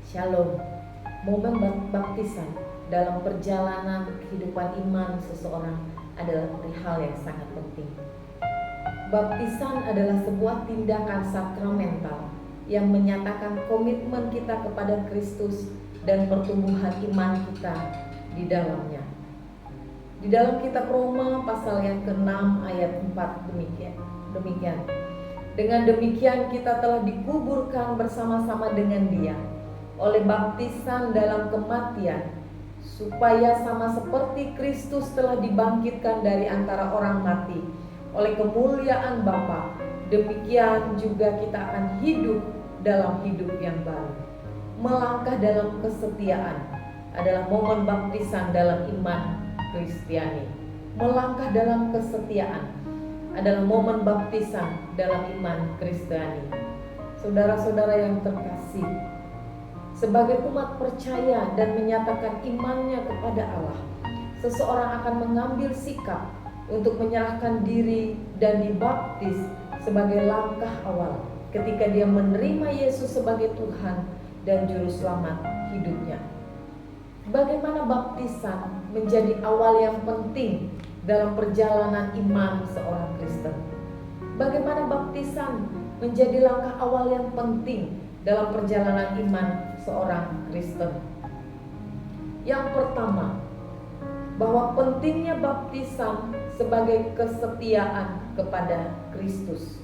Shalom. Momen baptisan dalam perjalanan kehidupan iman seseorang adalah hal yang sangat penting. Baptisan adalah sebuah tindakan sakramental yang menyatakan komitmen kita kepada Kristus dan pertumbuhan iman kita di dalamnya. Di dalam kitab Roma pasal yang ke-6 ayat 4 demikian. Dengan demikian kita telah dikuburkan bersama-sama dengan Dia oleh baptisan dalam kematian, supaya sama seperti Kristus telah dibangkitkan dari antara orang mati oleh kemuliaan Bapa, demikian juga kita akan hidup dalam hidup yang baru. Melangkah dalam kesetiaan adalah momen baptisan dalam iman Kristiani. Melangkah dalam kesetiaan adalah momen baptisan dalam iman Kristiani. Saudara-saudara yang terkasih, sebagai umat percaya dan menyatakan imannya kepada Allah, seseorang akan mengambil sikap untuk menyerahkan diri dan dibaptis sebagai langkah awal ketika dia menerima Yesus sebagai Tuhan dan Juru Selamat hidupnya. Bagaimana baptisan menjadi awal yang penting dalam perjalanan iman seorang Kristen? Bagaimana baptisan menjadi langkah awal yang penting dalam perjalanan iman seorang Kristen? Yang pertama, bahwa pentingnya baptisan sebagai kesetiaan kepada Kristus.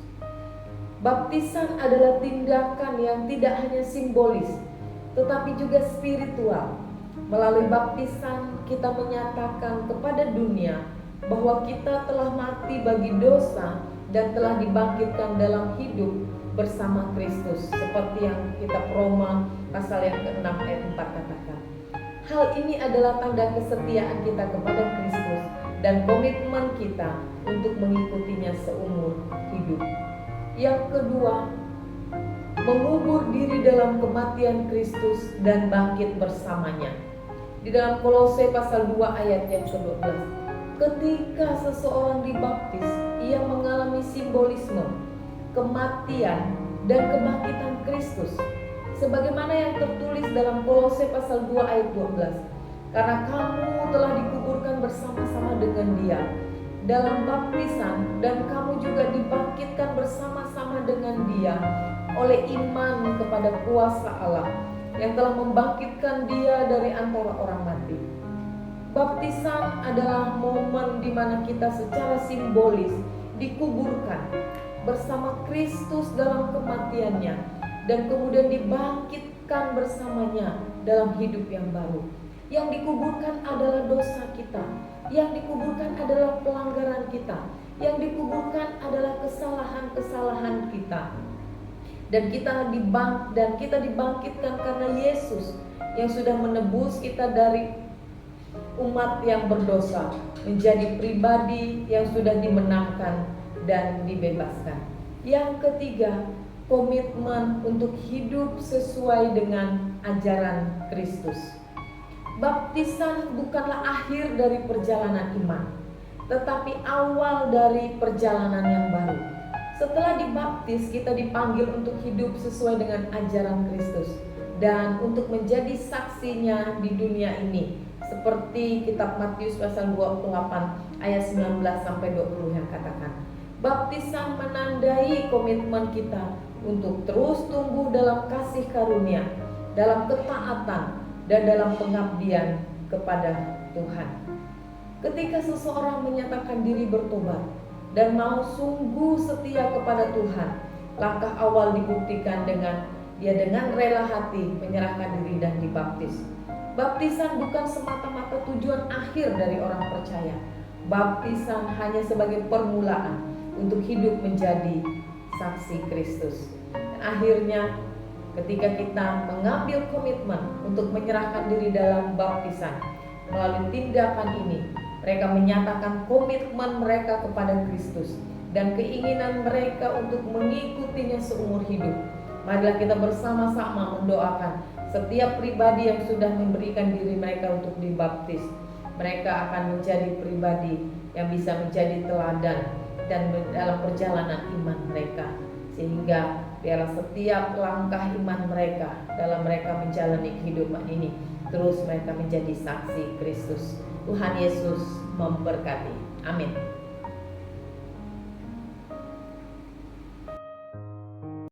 Baptisan adalah tindakan yang tidak hanya simbolis, tetapi juga spiritual. Melalui baptisan kita menyatakan kepada dunia bahwa kita telah mati bagi dosa dan telah dibangkitkan dalam hidup bersama Kristus, seperti yang kitab Roma pasal yang ke-6 ayat 4 katakan. Hal ini adalah tanda kesetiaan kita kepada Kristus dan komitmen kita untuk mengikutinya seumur hidup. Yang kedua, mengubur diri dalam kematian Kristus dan bangkit bersamanya. Di dalam Kolose pasal 2 ayat yang ke-12, ketika seseorang dibaptis, ia mengalami simbolisme kematian dan kebangkitan Kristus, sebagaimana yang tertulis dalam Kolose pasal 2 ayat 12. Karena kamu telah dikuburkan bersama-sama dengan Dia dalam baptisan, dan kamu juga dibangkitkan bersama-sama dengan Dia oleh iman kepada kuasa Allah yang telah membangkitkan Dia dari antara orang mati. Baptisan adalah momen di mana kita secara simbolis dikuburkan bersama Kristus dalam kematiannya dan kemudian dibangkitkan bersamanya dalam hidup yang baru. Yang dikuburkan adalah dosa kita, yang dikuburkan adalah pelanggaran kita, yang dikuburkan adalah kesalahan-kesalahan kita. Dan kita dibangkitkan karena Yesus yang sudah menebus kita dari umat yang berdosa menjadi pribadi yang sudah dimenangkan dan dibebaskan. Yang ketiga, komitmen untuk hidup sesuai dengan ajaran Kristus. Baptisan bukanlah akhir dari perjalanan iman, tetapi awal dari perjalanan yang baru. Setelah dibaptis, kita dipanggil untuk hidup sesuai dengan ajaran Kristus dan untuk menjadi saksinya di dunia ini, seperti kitab Matius pasal 28 ayat 19 sampai 20 yang katakan. Baptisan menandai komitmen kita untuk terus tumbuh dalam kasih karunia, dalam ketaatan, dan dalam pengabdian kepada Tuhan. Ketika seseorang menyatakan diri bertobat dan mau sungguh setia kepada Tuhan, langkah awal dibuktikan dengan dia dengan rela hati menyerahkan diri dan dibaptis. Baptisan bukan semata-mata tujuan akhir dari orang percaya. Baptisan hanya sebagai permulaan untuk hidup menjadi saksi Kristus. Dan akhirnya ketika kita mengambil komitmen untuk menyerahkan diri dalam baptisan, melalui tindakan ini mereka menyatakan komitmen mereka kepada Kristus dan keinginan mereka untuk mengikutinya seumur hidup. Marilah kita bersama-sama mendoakan setiap pribadi yang sudah memberikan diri mereka untuk dibaptis. Mereka akan menjadi pribadi yang bisa menjadi teladan dan dalam perjalanan iman mereka, sehingga Biarlah setiap langkah iman mereka dalam mereka menjalani kehidupan ini, terus mereka menjadi saksi Kristus. Tuhan Yesus memberkati. Amin.